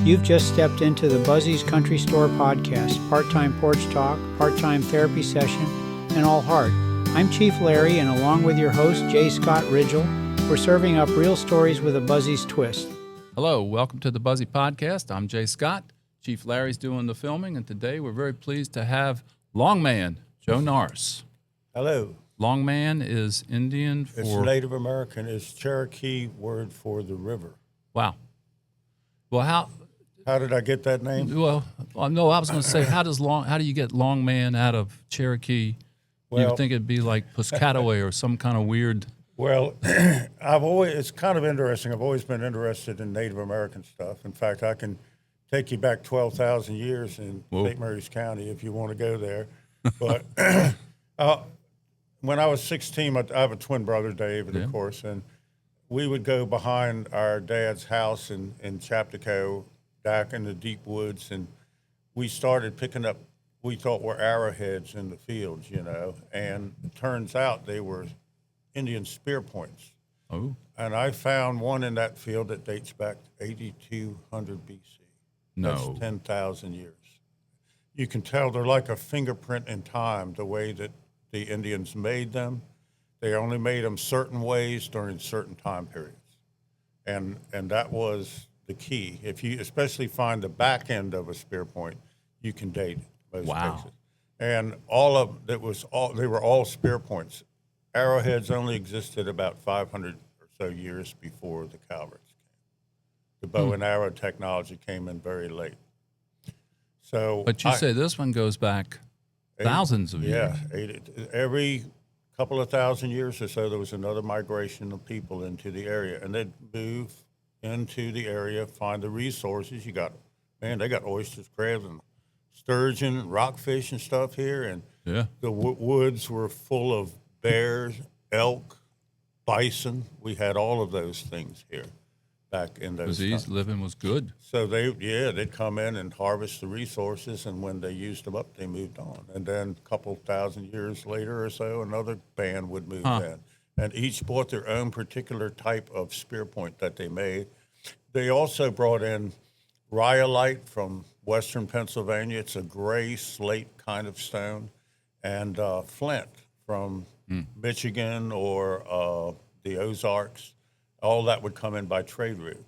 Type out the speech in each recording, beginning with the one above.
You've just stepped into the Buzzy's Country Store podcast, part-time porch talk, part-time therapy session, and all heart. I'm Chief Larry, and along with your host, J Scott Ridgell, we're serving up real stories with a Buzzy's twist. Hello, welcome to the Buzzy Podcast. I'm J Scott. Chief Larry's doing the filming, and today we're very pleased to have Longman, Joe Norris. Hello. Longman is Indian for... It's Native American. It's Cherokee word for the river. Wow. Well, How did I get that name? no, I was going to say, how do you get Longman out of Cherokee? Well, You'd think it'd be like Piscataway or some kind of weird... Well, it's kind of interesting. I've always been interested in Native American stuff. In fact, I can take you back 12,000 years in St. Mary's County if you want to go there. But when I was 16, I have a twin brother, David, of course, and we would go behind our dad's house in Chaptico, back in the deep woods, and we started picking up, we thought were arrowheads in the fields, and it turns out they were Indian spear points. Oh. And I found one in that field that dates back to 8200 BC. No. That's 10,000 years. You can tell they're like a fingerprint in time, the way that the Indians made them. They only made them certain ways during certain time periods. And that was the key. If you especially find the back end of a spear point, you can date it, most cases. And they were all spear points. Arrowheads only existed about 500 or so years before the Calverts came. The bow and arrow technology came in very late. But you say this one goes back thousands of years. Yeah, every couple of thousand years or so, there was another migration of people into the area, and they'd move into the area, find the resources. They got oysters, crabs, and sturgeon, and rockfish and stuff here, and the woods were full of bears, elk, bison. We had all of those things here back in those times. Living was good. So they'd come in and harvest the resources, and when they used them up, they moved on. And then a couple thousand years later or so, another band would move in. And each brought their own particular type of spear point that they made. They also brought in rhyolite from western Pennsylvania. It's a gray slate kind of stone. And flint from Michigan or the Ozarks. All that would come in by trade route.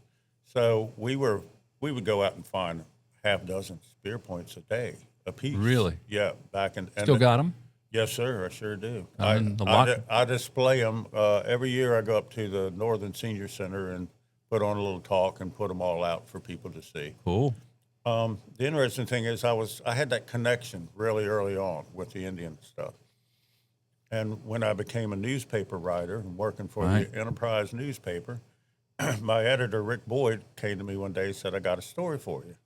So we would go out and find half dozen spear points a day apiece. Really? Yeah, Still got them? Yes, sir. I sure do. I display them every year. I go up to the Northern Senior Center and put on a little talk and put them all out for people to see. Cool. The interesting thing is I had that connection really early on with the Indian stuff. And when I became a newspaper writer and working for the Enterprise newspaper, my editor, Rick Boyd, came to me one day and said, I got a story for you.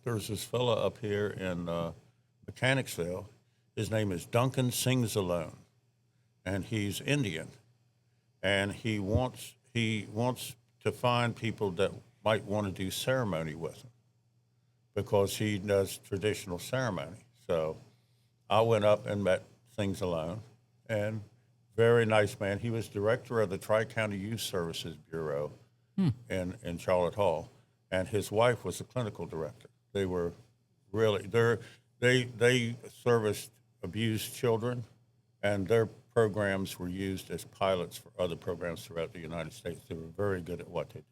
There's this fella up here in Mechanicsville. His name is Duncan Sings Alone, and he's Indian. And he wants to find people that might want to do ceremony with him because he does traditional ceremony. So I went up and met Sings Alone, and very nice man. He was director of the Tri-County Youth Services Bureau in Charlotte Hall, and his wife was the clinical director. They were really they serviced abused children, and their programs were used as pilots for other programs throughout the United States. They were very good at what they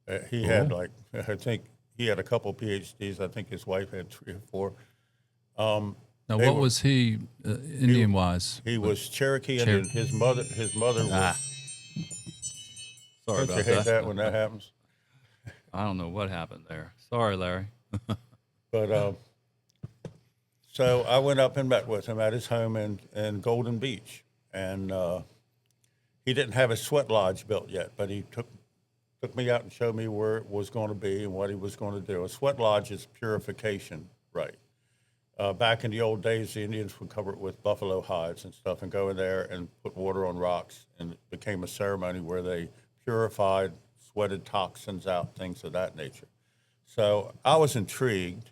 did. He had I think he had a couple PhDs. I think his wife had 3 or 4. Now, what was he, Indian-wise? He was Cherokee, and his mother was. Sorry Don't you hate that when that happens? I don't know what happened there. Sorry, Larry. But so I went up and met with him at his home in Golden Beach, and he didn't have his sweat lodge built yet, but he took me out and showed me where it was going to be and what he was going to do. A sweat lodge is purification, right? Back in the old days, the Indians would cover it with buffalo hides and stuff and go in there and put water on rocks, and it became a ceremony where they purified, sweated toxins out, things of that nature. So I was intrigued,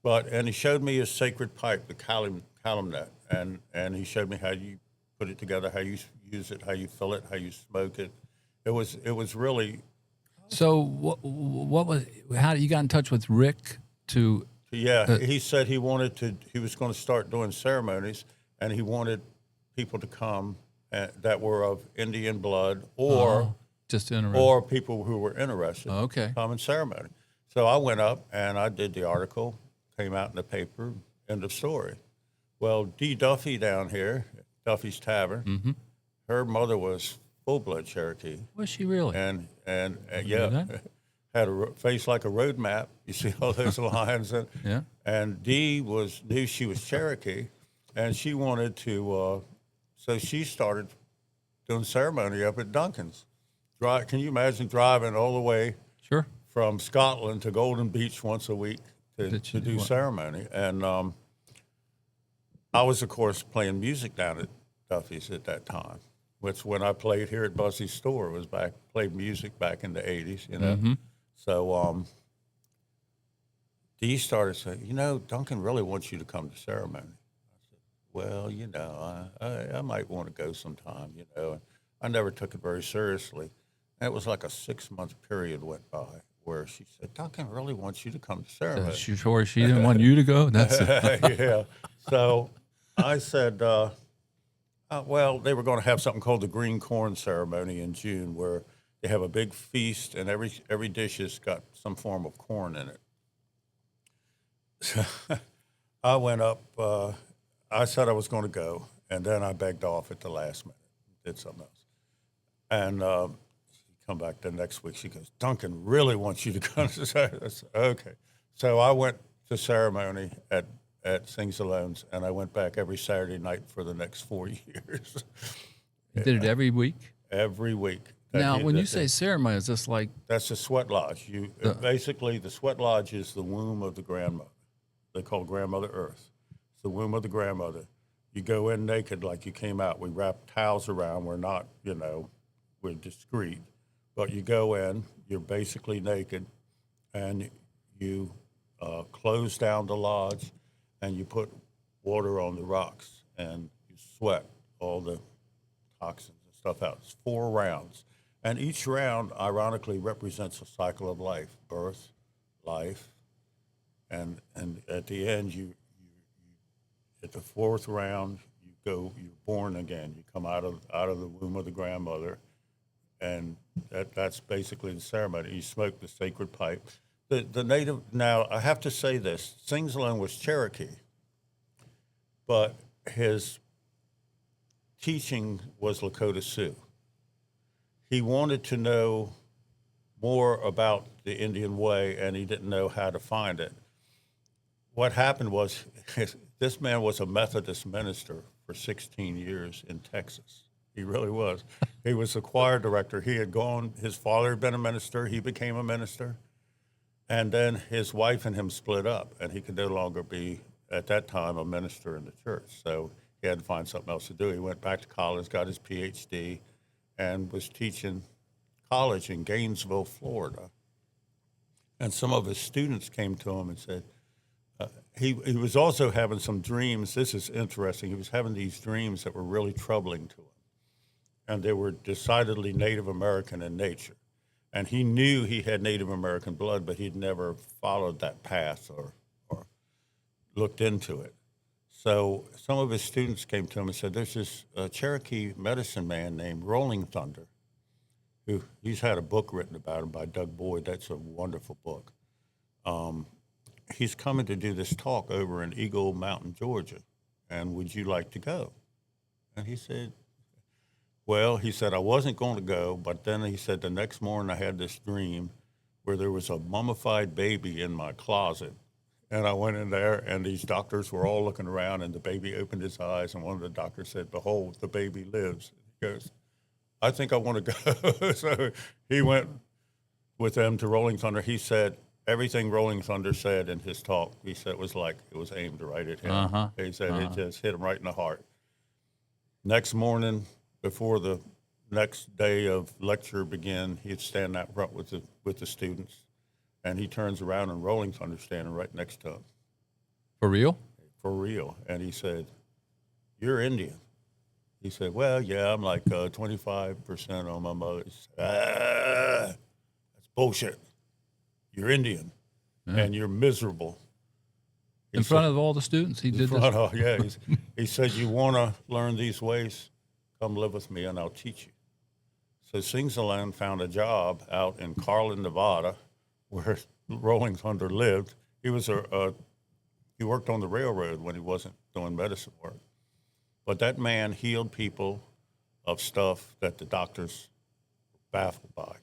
and he showed me his sacred pipe, the calumet, and he showed me how you put it together, how you use it, how you fill it, how you smoke it. It was really So what was, how you got in touch with Rick to? Yeah, he said he was going to start doing ceremonies, and he wanted people to come that were of Indian blood or Just interesting. or people who were interested Okay. come in ceremony. So I went up and I did the article, came out in the paper, end of story. Well, Dee Duffy down here, Duffy's Tavern, her mother was full-blood Cherokee. Was she really? And knew that. had a face like a road map. You see all those lines. Yeah. And Dee knew she was Cherokee, and she wanted to, so she started doing ceremony up at Duncan's. Can you imagine driving all the way Sure. from Scotland to Golden Beach once a week to do ceremony? And I was, of course, playing music down at Duffy's at that time, which when I played here at Buzzy's store was played music back in the 80s, you know. So Dee started saying, Duncan really wants you to come to ceremony. I said, well, I might want to go sometime, And I never took it very seriously. And it was like a 6-month period went by where she said, Duncan really wants you to come to ceremony. She sure she didn't want you to go? That's Yeah. So I said, well, they were going to have something called the green corn ceremony in June where they have a big feast and every dish has got some form of corn in it. So I went up, I said I was going to go, and then I begged off at the last minute, did something else. And she come back the next week, she goes, Duncan really wants you to come to ceremony. I said, okay. So I went to ceremony at Sings Alone's, and I went back every Saturday night for the next 4 years. You did it every week? Every week. Now, when you say ceremony, is this like? That's the sweat lodge. Basically, the sweat lodge is the womb of the grandmother. They call Grandmother Earth. It's the womb of the grandmother. You go in naked like you came out. We wrap towels around. We're not, we're discreet. But you go in, you're basically naked, and you close down the lodge, and you put water on the rocks, and you sweat all the toxins and stuff out. It's 4 rounds. And each round, ironically, represents a cycle of life, birth, life, and at the end, you at the 4th round, you're born again. You come out of the womb of the grandmother, and that's basically the ceremony. You smoke the sacred pipe. The native, now I have to say this, Sings Alone was Cherokee, but his teaching was Lakota Sioux. He wanted to know more about the Indian way, and he didn't know how to find it. What happened was this man was a Methodist minister for 16 years in Texas. He really was. He was the choir director. His father had been a minister. He became a minister. And then his wife and him split up, and he could no longer be, at that time, a minister in the church. So he had to find something else to do. He went back to college, got his PhD, and was teaching college in Gainesville, Florida. And some of his students came to him and said, he was also having some dreams. This is interesting. He was having these dreams that were really troubling to him. And they were decidedly Native American in nature. And he knew he had Native American blood, but he'd never followed that path or looked into it. So some of his students came to him and said, there's this Cherokee medicine man named Rolling Thunder, he's had a book written about him by Doug Boyd. That's a wonderful book. He's coming to do this talk over in Eagle Mountain, Georgia, and would you like to go? And he said, I wasn't going to go, but then he said the next morning I had this dream where there was a mummified baby in my closet. And I went in there, and these doctors were all looking around, and the baby opened his eyes, and one of the doctors said, behold, the baby lives. He goes, I think I want to go. So he went with them to Rolling Thunder. He said everything Rolling Thunder said in his talk, he said it was aimed right at him. He said it just hit him right in the heart. Next morning, before the next day of lecture began, he'd stand out front with the students, and he turns around and Rolling Thunder standing right next to him. For real? For real. And he said, you're Indian. He said, well, yeah, I'm like 25% on my mother's. That's bullshit. You're Indian, and you're miserable. In front of all the students, he did this. Yeah, he said, you want to learn these ways? Come live with me, and I'll teach you. So Sings Alone found a job out in Carlin, Nevada, where Rolling Thunder lived. He was he worked on the railroad when he wasn't doing medicine work. But that man healed people of stuff that the doctors were baffled by.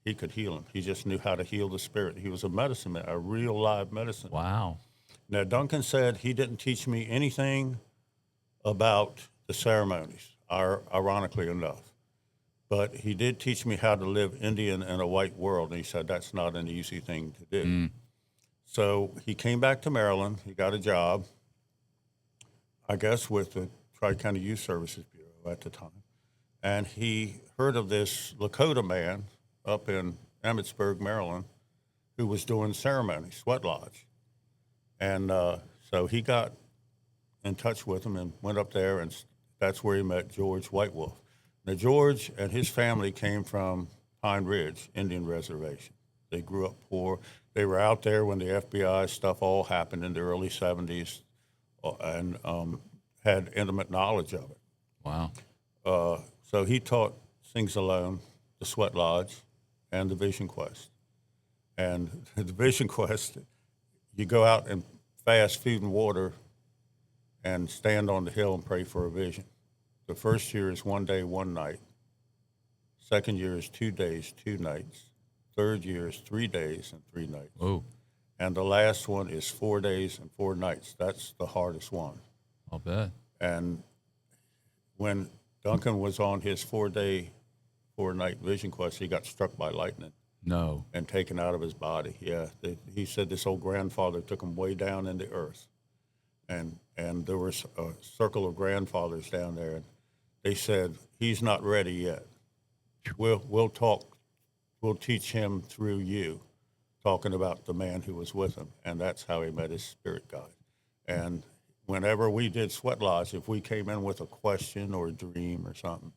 He could heal them. He just knew how to heal the spirit. He was a medicine man, a real live medicine. Wow. Now, Duncan said he didn't teach me anything about the ceremonies, ironically enough. But he did teach me how to live Indian in a white world, and he said that's not an easy thing to do. So he came back to Maryland. He got a job, I guess, with the Tri-County Youth Services Bureau at the time. And he heard of this Lakota man up in Emmitsburg, Maryland, who was doing ceremonies, sweat lodge. And so he got in touch with him and went up there, and that's where he met George White Wolf. Now, George and his family came from Pine Ridge Indian Reservation. They grew up poor. They were out there when the FBI stuff all happened in the early 70s and had intimate knowledge of it. Wow. So he taught Sings Alone, the Sweat Lodge, and the Vision Quest. And the Vision Quest, you go out and fast food and water and stand on the hill and pray for a vision. The first year is 1 day, 1 night. Second year is 2 days, 2 nights. Third year is 3 days and 3 nights. Oh, And the last one is 4 days and 4 nights. That's the hardest one. I'll bet. And when Duncan was on his 4-day, 4-night vision quest, he got struck by lightning No. and taken out of his body. Yeah, he said this old grandfather took him way down in the earth. And there was a circle of grandfathers down there, and they said, he's not ready yet. We'll talk, we'll teach him through you, talking about the man who was with him. And that's how he met his spirit guide. And whenever we did Sweat Lodge, if we came in with a question or a dream or something,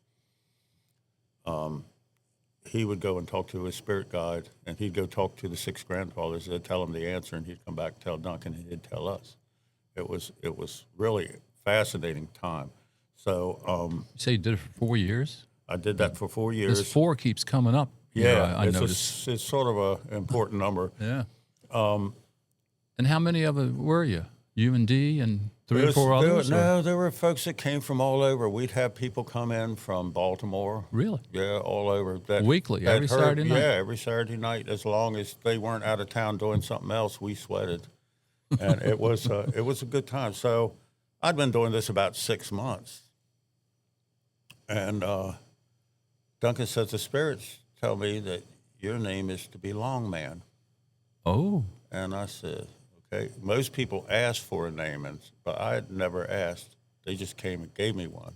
he would go and talk to his spirit guide, and he'd go talk to the 6 grandfathers. They'd tell him the answer, and he'd come back and tell Duncan, and he'd tell us. It was really a fascinating time. So You say you did it for 4 years? I did that for 4 years. This 4 keeps coming up. Yeah, I it's noticed. it's sort of an important number. Yeah. And how many of it were you? You and D and 3 or 4 others? No, there were folks that came from all over. We'd have people come in from Baltimore. Really? Yeah, all over. Weekly, every Saturday night? Yeah, every Saturday night. As long as they weren't out of town doing something else, we sweated. And it was a good time. So I'd been doing this about 6 months. And Duncan says, the spirits tell me that your name is to be Long Man. Oh. And I said, okay. Most people ask for a name, but I had never asked. They just came and gave me one.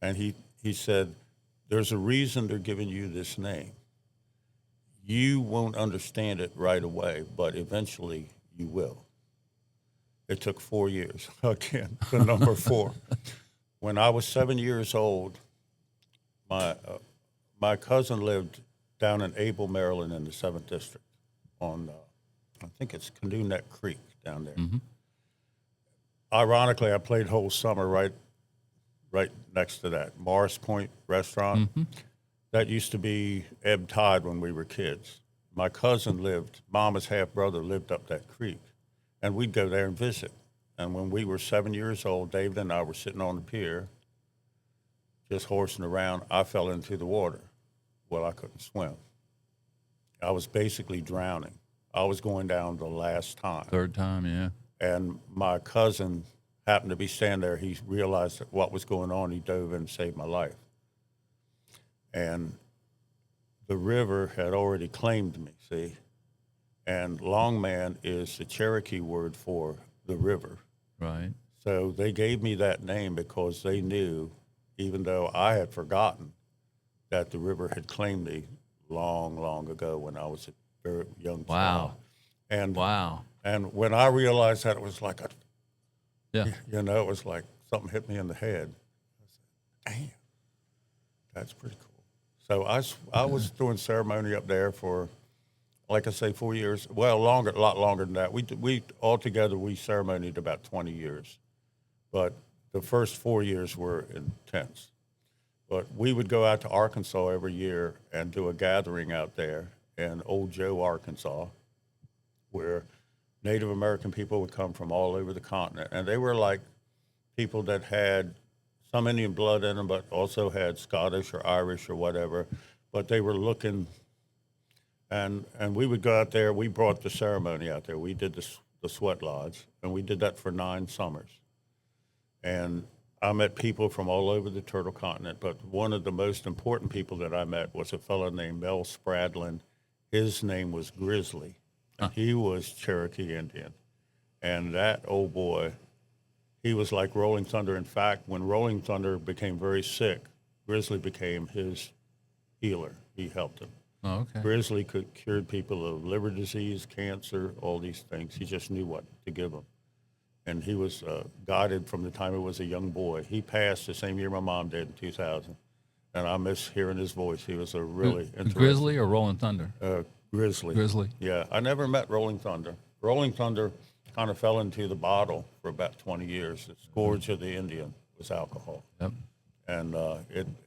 And he said, there's a reason they're giving you this name. You won't understand it right away, but eventually you will. It took 4 years. Again, the number 4. When I was 7 years old, my cousin lived down in Abel, Maryland, in the 7th District, on I think it's Canoe Neck Creek down there. Mm-hmm. Ironically, I played whole summer right next to that Morris Point restaurant. Mm-hmm. That used to be ebb tide when we were kids. My cousin Mama's half brother lived up that creek. And we'd go there and visit. And when we were 7 years old, David and I were sitting on the pier, just horsing around. I fell into the water. Well, I couldn't swim. I was basically drowning. I was going down the last time. 3rd time, yeah. And my cousin happened to be standing there. He realized what was going on. He dove in and saved my life. And the river had already claimed me, see? And Long Man is the Cherokee word for the river. Right. So they gave me that name because they knew, even though I had forgotten, that the river had claimed me long, long ago when I was a very young child. Wow. And when I realized that, it was like yeah. It was like something hit me in the head. I said, damn, that's pretty cool. So I was doing ceremony up there for, like I say, 4 years. Well, longer, a lot longer than that. We altogether we ceremonied about 20 years, but the first 4 years were intense. But we would go out to Arkansas every year and do a gathering out there in Old Joe, Arkansas, where Native American people would come from all over the continent, and they were like people that had some Indian blood in them, but also had Scottish or Irish or whatever. But they were looking, and we would go out there. We brought the ceremony out there. We did the sweat lodge, and we did that for 9 summers. And I met people from all over the Turtle Continent, but one of the most important people that I met was a fellow named Mel Spradlin. His name was Grizzly. Huh. He was Cherokee Indian. And that old boy, he was like Rolling Thunder. In fact, when Rolling Thunder became very sick, Grizzly became his healer. He helped him. Oh, okay. Grizzly cured people of liver disease, cancer, all these things. He just knew what to give them. And he was guided from the time he was a young boy. He passed the same year my mom did in 2000. And I miss hearing his voice. He was a really interesting. Grizzly or Rolling Thunder? Grizzly. Grizzly. Yeah, I never met Rolling Thunder. Rolling Thunder kind of fell into the bottle for about 20 years. The scourge of the Indian was alcohol. Yep. And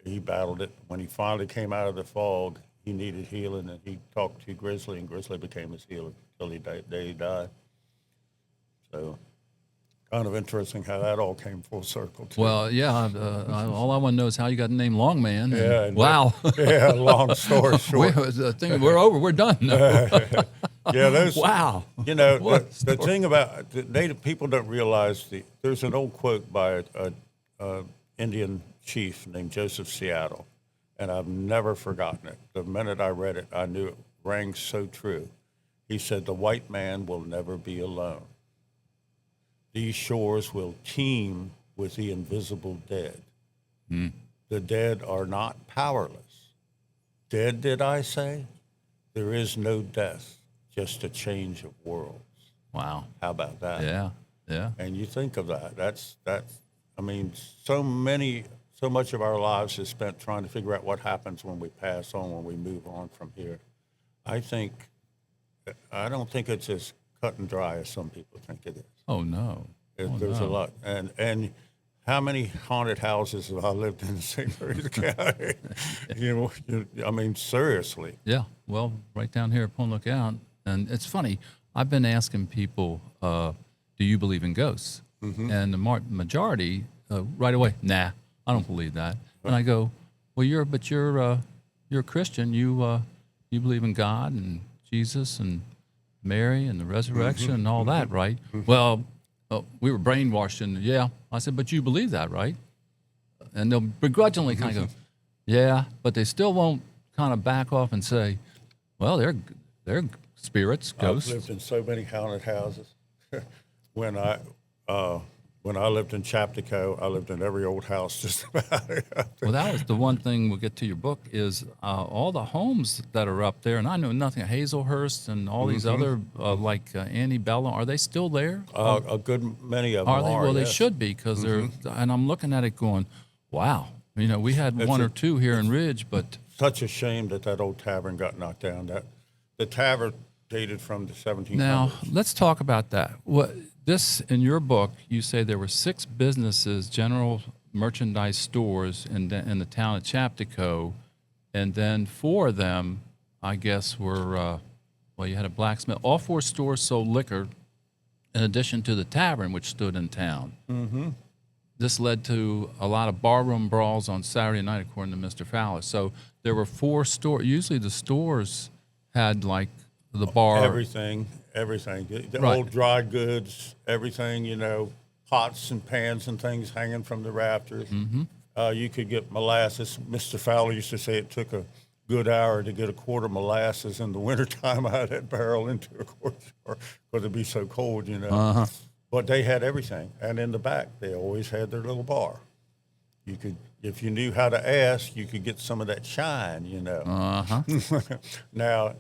he battled it. When he finally came out of the fog, he needed healing, and he talked to Grizzly, and Grizzly became his healer until he died. So kind of interesting how that all came full circle, too. Well, yeah. All I want to know is how you got the name Longman. Yeah. Wow. Yeah, long story short. We're over. We're done. Yeah, those. Wow. You know, What the story. thing about the Native people don't realize there's an old quote by a Indian chief named Joseph Seattle, and I've never forgotten it. The minute I read it, I knew it rang so true. He said, "The white man will never be alone. These shores will teem with the invisible dead. The dead are not powerless. Dead, did I say? There is no death, just a change of worlds." Wow. How about that? Yeah. Yeah. And you think of that. That's. I mean, so much of our lives is spent trying to figure out what happens when we pass on, when we move on from here. I don't think it's as cut and dry as some people think it is. Oh no. There's a lot, and how many haunted houses have I lived in St. Mary's County? I mean, seriously. Yeah. Well, right down here at Point Lookout, and it's funny. I've been asking people, "Do you believe in ghosts?" Mm-hmm. And the majority, right away, "Nah, I don't believe that." And I go, "Well, you're a Christian. You believe in God and Jesus and Mary and the resurrection and all that, right?" Well, we were brainwashed, and yeah. I said, "But you believe that, right?" And they'll begrudgingly kind of go, "Yeah," but they still won't kind of back off and say, "Well, they're spirits, ghosts." I've lived in so many haunted houses. When I lived in Chaptico, I lived in every old house just about. Well, that was the one thing we'll get to your book is all the homes that are up there, and I know nothing, Hazelhurst and all these other, like Antebellum, are they still there? A good many of them Are they? Well, they yes. should be because they're, and I'm looking at it going, wow. You know, we had one or two here in Ridge, but. Such a shame that old tavern got knocked down. The tavern dated from the 1700s. Now, let's talk about that. In your book, you say there were 6 businesses, general merchandise stores in the town of Chaptico, and then 4 of them, I guess, were, you had a blacksmith. All 4 stores sold liquor in addition to the tavern, which stood in town. Mm-hmm. This led to a lot of barroom brawls on Saturday night, according to Mr. Fowler. So there were 4 stores. Usually the stores had, like, the bar. Everything. The Right. old dry goods, everything, pots and pans and things hanging from the rafters. Mm-hmm. You could get molasses. Mr. Fowler used to say it took a good hour to get a quart of molasses in the wintertime out of that barrel into a quart jar because it'd be so cold, Uh-huh. But they had everything. And in the back, they always had their little bar. You could, if you knew how to ask, you could get some of that shine, Uh-huh. Now,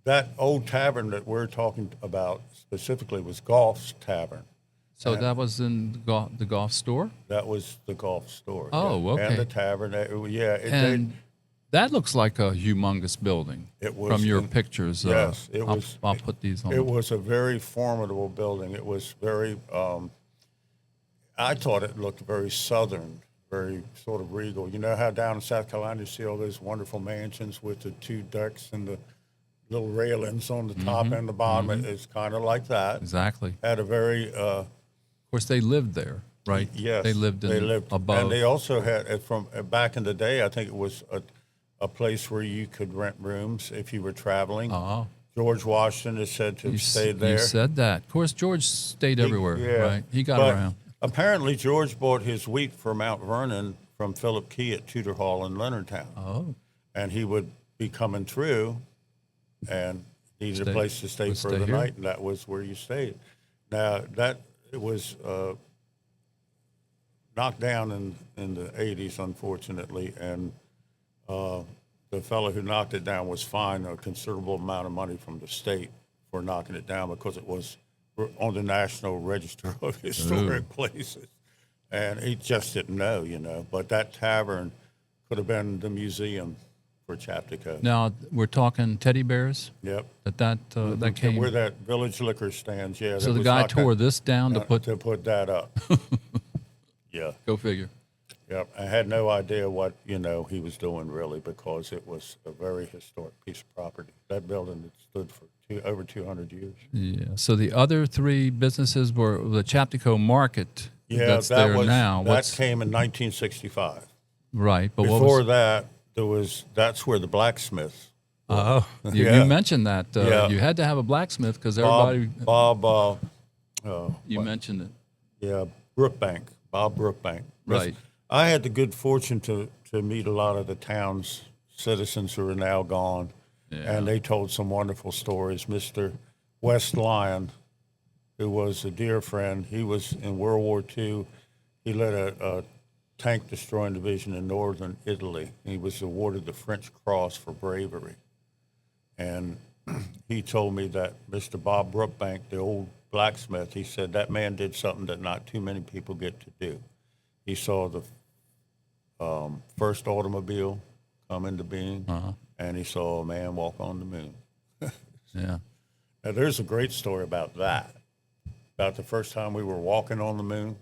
that old tavern that we're talking about specifically was Golf's Tavern. So that was in the golf store? That was the golf store. Oh, yeah. okay. And the tavern. And That looks like a humongous building. It was from your pictures. Yes, it was. I'll put these on. It was a very formidable building. It was very. I thought it looked very southern, very sort of regal. You know how down in South Carolina you see all those wonderful mansions with the two decks and the little railings on the top and the bottom. It's kind of like that. Exactly. Had a very. Of course, they lived there, right? Yes, they lived above. and they also had from back in the day. I think it was a place where you could rent rooms if you were traveling. George Washington is said to have stayed there. You said that. Of course, George stayed everywhere, right? He got around. Apparently, George bought his wheat for Mount Vernon from Philip Key at Tudor Hall in Leonardtown. Oh. And he would be coming through and needed a place to stay for the night, and that was where you stayed. Now, it was knocked down in the 80s, unfortunately, and the fellow who knocked it down was fined a considerable amount of money from the state for knocking it down because it was on the National Register of Historic Places. And he just didn't know, But that tavern could have been the museum for Chaptico. Now, we're talking teddy bears? Yep. That came... Where that Village Liquor stands, yeah. So the guy tore this down to put that up. Yeah. Go figure. Yep. I had no idea what, he was doing really because it was a very historic piece of property. That building had stood for over 200 years. Yeah. So the other three businesses were the Chaptico Market. Yeah, that's there now. That came in 1965. Right. But before that, that's where the blacksmiths. Oh, you mentioned that. You had to have a blacksmith because everybody. Bob. You mentioned it. Yeah, Bob Brookbank. Right. I had the good fortune to meet a lot of the town's citizens who are now gone, and they told some wonderful stories. Mr. West Lyon, who was a dear friend, he was in World War II. He led a tank destroying division in northern Italy. He was awarded the French Cross for bravery. And he told me that Mr. Bob Brookbank, the old blacksmith, he said that man did something that not too many people get to do. He saw the first automobile come into being, and he saw a man walk on the moon. Yeah. Now, there's a great story about that, about the first time we were walking on the moon.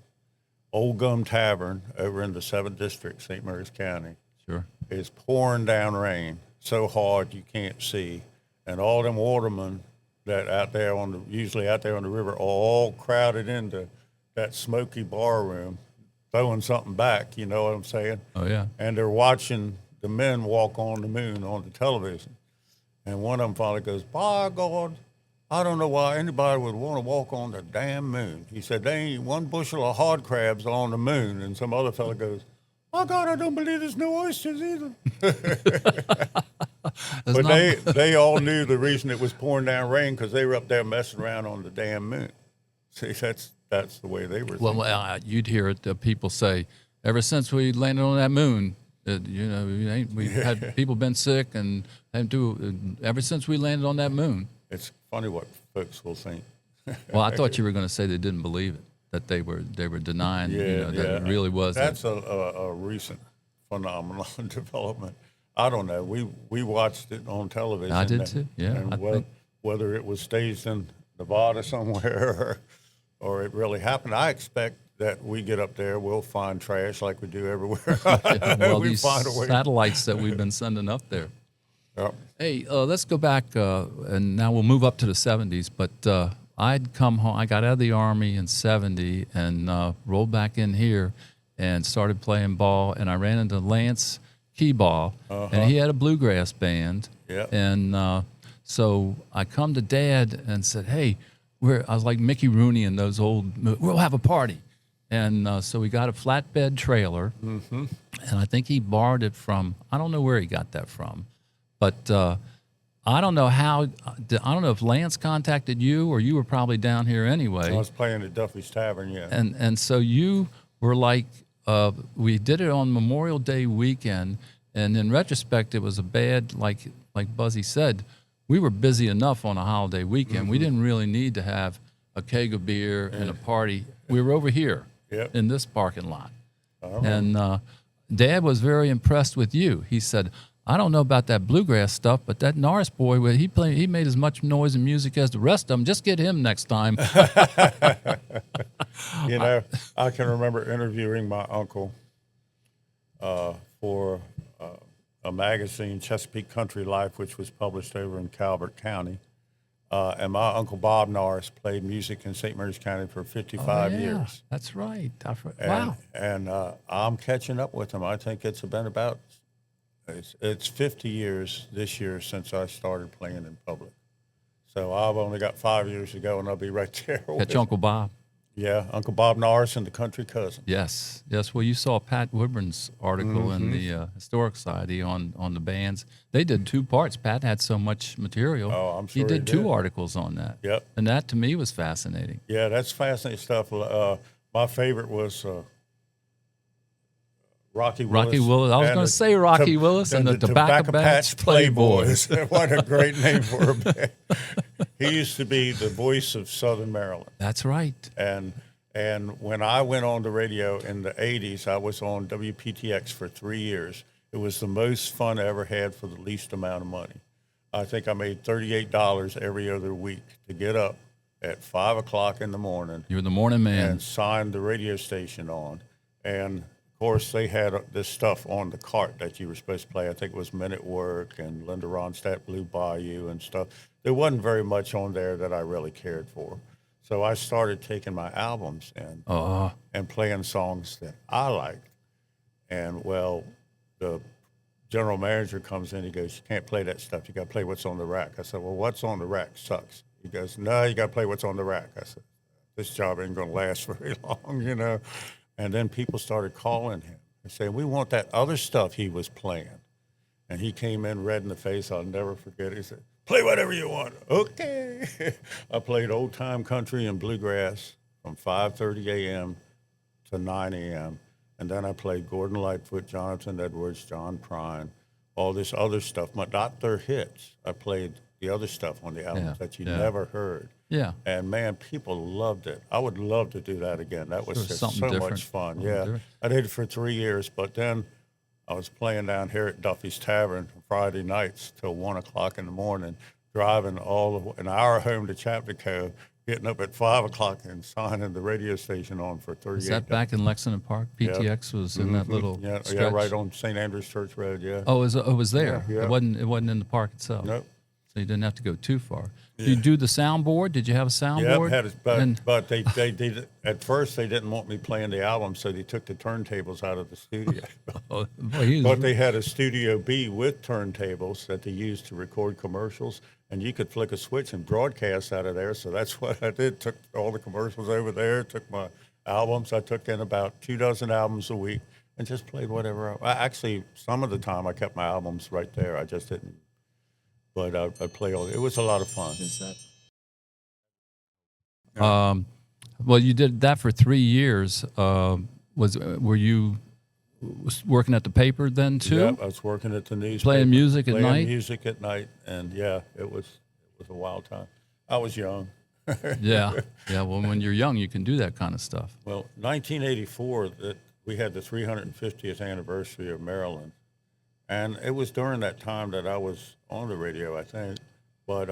Old Gum Tavern over in the 7th District, St. Mary's County. Sure. It's pouring down rain so hard you can't see, and all them watermen that usually out there on the river are all crowded into that smoky bar room, throwing something back, you know what I'm saying? Oh, yeah. And they're watching the men walk on the moon on the television. And one of them finally goes, by God, I don't know why anybody would want to walk on the damn moon. He said, there ain't one bushel of hard crabs on the moon. And some other fella goes, my God, I don't believe there's no oysters either. But they all knew the reason it was pouring down rain because they were up there messing around on the damn moon. See, that's the way they were thinking. Well, you'd hear it. People say, ever since we landed on that moon, we've had people been sick and ever since we landed on that moon. It's funny what folks will think. Well, I thought you were going to say they didn't believe it, that they were denying that it really was. That's a recent phenomenon development. I don't know. We watched it on television. I did too. Yeah. And whether it was staged in Nevada somewhere or it really happened, I expect that we get up there, we'll find trash like we do everywhere. Well, these satellites that we've been sending up there. Yep. Hey, let's go back, and now we'll move up to the 70s. But I'd come home. I got out of the Army in 70 and rolled back in here and started playing ball. And I ran into Lance Keyball, and he had a bluegrass band. Yep. And so I come to Dad and said, hey, I was like Mickey Rooney in those we'll have a party. And so we got a flatbed trailer, and I think he borrowed it from, I don't know where he got that from. But I don't know if Lance contacted you or you were probably down here anyway. I was playing at Duffy's Tavern, yeah. And so you were like, we did it on Memorial Day weekend, and in retrospect, it was a bad, like Buzzy said, we were busy enough on a holiday weekend. We didn't really need to have a keg of beer and a party. We were over here in this parking lot. And Dad was very impressed with you. He said, I don't know about that bluegrass stuff, but that Norris boy, he made as much noise and music as the rest of them. Just get him next time. You know, I can remember interviewing my uncle for a magazine, Chesapeake Country Life, which was published over in Calvert County. And my Uncle Bob Norris played music in St. Mary's County for 55 years. That's right. Wow. And I'm catching up with him. I think it's been about, it's 50 years this year since I started playing in public. So I've only got 5 years to go, and I'll be right there. Catch Uncle Bob. Yeah, Uncle Bob Norris and the Country Cousin. Yes. Well, you saw Pat Woodburn's article in the Historic Society on the bands. They did 2 parts. Pat had so much material. Oh, I'm sure he did 2 articles on that. Yep. And that to me was fascinating. Yeah, that's fascinating stuff. My favorite was Rocky Willis. Rocky Willis. I was going to say Rocky Willis and the Tobacco Patch Playboys. What a great name for a band. He used to be the voice of Southern Maryland. That's right. And when I went on the radio in the 80s, I was on WPTX for 3 years. It was the most fun I ever had for the least amount of money. I think I made $38 every other week to get up at 5 o'clock in the morning. You were the morning man. And sign the radio station on. And of course, they had this stuff on the cart that you were supposed to play. I think it was Men at Work and Linda Ronstadt, Blue Bayou and stuff. There wasn't very much on there that I really cared for. So I started taking my albums and playing songs that I liked. And, well, the general manager comes in, he goes, you can't play that stuff. You got to play what's on the rack. I said, well, what's on the rack sucks. He goes, no, you got to play what's on the rack. I said, this job ain't going to last very long, you know. And then people started calling him and saying, we want that other stuff he was playing. And he came in red in the face. I'll never forget it. He said, play whatever you want. Okay. I played old-time country and bluegrass from 5:30 a.m. to 9 a.m. And then I played Gordon Lightfoot, Jonathan Edwards, John Prine, all this other stuff, but not their hits. I played the other stuff on the albums that you never heard. Yeah. And, man, people loved it. I would love to do that again. That was just so much fun. Yeah. I did it for 3 years, but then I was playing down here at Duffy's Tavern Friday nights till 1 o'clock in the morning, driving an hour home to Chaptico, getting up at 5 o'clock and signing the radio station on for 38 Is that back in Lexington Park? PTX was in that little yeah, right on St. Andrews Church Road, yeah. Oh, it was there. Yeah. It wasn't in the park itself. Nope. So you didn't have to go too far. Did you do the soundboard? Did you have a soundboard? Yeah, but they did. At first, they didn't want me playing the album, so they took the turntables out of the studio. But they had a Studio B with turntables that they used to record commercials, and you could flick a switch and broadcast out of there. So that's what I did. Took all the commercials over there, took my albums. I took in about 24 albums a week and just played whatever. Actually, some of the time I kept my albums right there. I just didn't. But I'd play all. It was a lot of fun. Is that? Well, you did that for 3 years. Were you working at the paper then too? Yeah, I was working at the newspaper. Playing music at night. Playing music at night, and yeah, it was a wild time. I was young. Yeah. Well, when you're young, you can do that kind of stuff. Well, 1984, that we had the 350th anniversary of Maryland. And it was during that time that I was on the radio, I think. But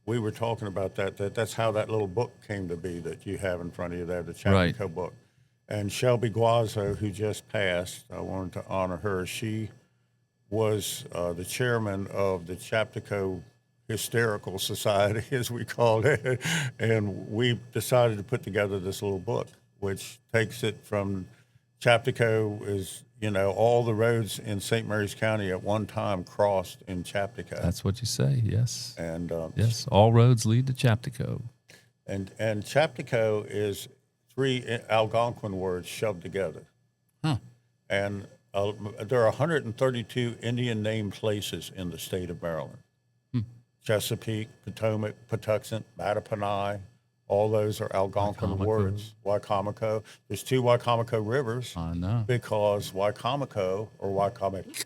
we were talking about that's how that little book came to be that you have in front of you there, the Chaptico book. And Shelby Guazzo, who just passed, I wanted to honor her. She was the chairman of the Chaptico Hysterical Society, as we called it. And we decided to put together this little book, which takes it from Chaptico is, all the roads in St. Mary's County at one time crossed in Chaptico. That's what you say, yes. And yes, all roads lead to Chaptico. And Chaptico is 3 Algonquin words shoved together. Huh. And there are 132 Indian name places in the state of Maryland. Chesapeake, Potomac, Patuxent, Mattaponi. All those are Algonquin words. Wicomico. There's 2 Wicomico rivers. I know. Because Wicomico, or Wicomic,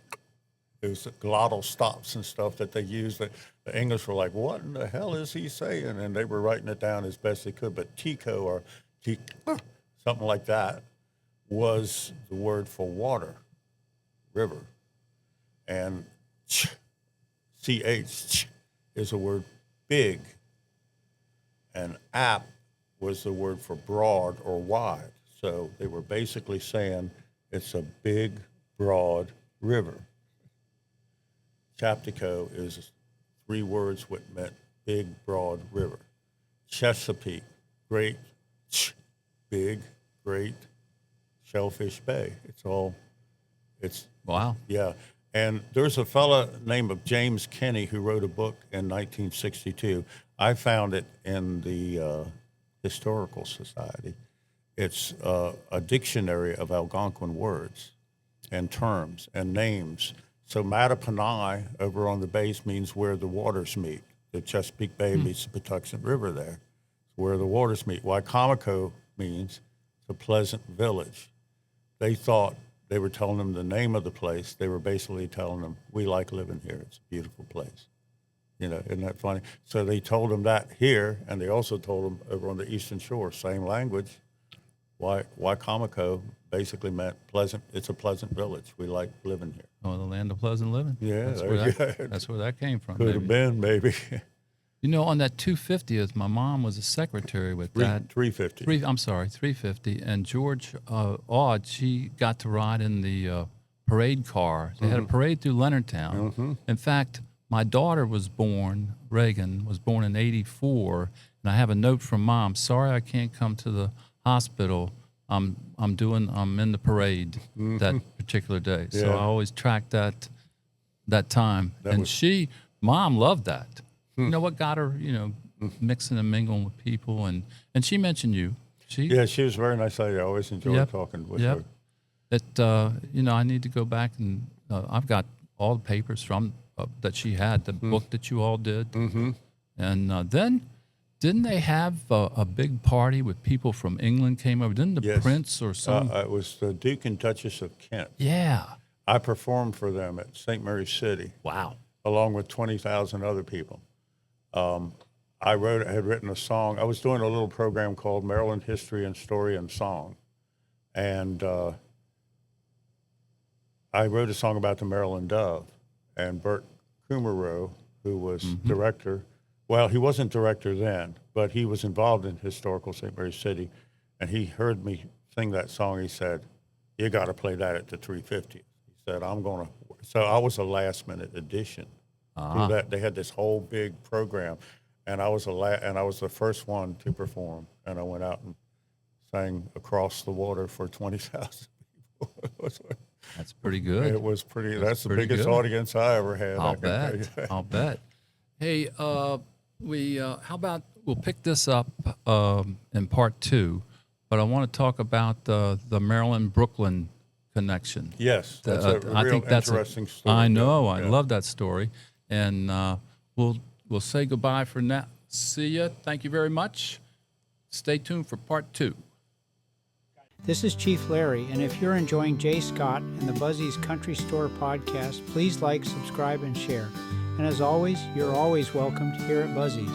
there's glottal stops and stuff that they use. The English were like, what in the hell is he saying? And they were writing it down as best they could. But Tico, or something like that, was the word for water, river. and CH is the word big, and ap was the word for broad or wide. So they were basically saying it's a big, broad river. Chaptico is 3 words what meant big, broad river. Chesapeake, great, big, great, Shellfish Bay. It's Wow. yeah. And there's a fella named James Kenny who wrote a book in 1962. I found it in the Historical Society. It's a dictionary of Algonquin words and terms and names. So Mattapanai over on the base means where the waters meet. The Chesapeake Bay meets the Patuxent River there, where the waters meet. Wicomico means the pleasant village. They thought they were telling them the name of the place. They were basically telling them, we like living here. It's a beautiful place. You know, isn't that funny? So they told them that here, and they also told them over on the Eastern Shore, same language. Wicomico basically meant pleasant. It's a pleasant village. We like living here. Oh, the land of pleasant living. Yeah, That's where that came from. Could have been, maybe. You know, on that 250th, my mom was a secretary with that. 350. 350. And George Aud, she got to ride in the parade car. They had a parade through Leonardtown. In fact, my daughter was born, Reagan, was born in 84. And I have a note from Mom, sorry I can't come to the hospital. I'm in the parade that particular day. So I always track that time. Mom loved that. You know what got her, mixing and mingling with people, and she mentioned you. She was a very nice lady. I always enjoyed talking with her. I need to go back and I've got all the papers from that she had, the book that you all did, and then didn't they have a big party with people from England came over? Didn't the Prince or some? It was the Duke and Duchess of Kent. Yeah, I performed for them at St. Mary's City. Wow, along with 20,000 other people. I had written a song. I was doing a little program called Maryland History and Story and Song. And I wrote a song about the Maryland Dove. And Bert Kumerow, who was director, well, he wasn't director then, but he was involved in Historical St. Mary's City. And he heard me sing that song. He said, you got to play that at the 350th. He said, I'm going to. So I was a last minute addition. That they had this whole big program, and I was the first one to perform, and I went out and sang Across the Water for 20,000 people. That's pretty good. It was pretty. That's the biggest audience I ever had. I'll bet. Hey, how about we'll pick this up in part 2, but I want to talk about the Maryland-Brooklyn connection. Yes, that's a real interesting story. I know. I love that story. And we'll say goodbye for now. See ya. Thank you very much. Stay tuned for part 2. This is Chief Larry, and if you're enjoying J Scott and the Buzzy's Country Store podcast, please like, subscribe, and share. And as always, you're always welcomed here at Buzzy's.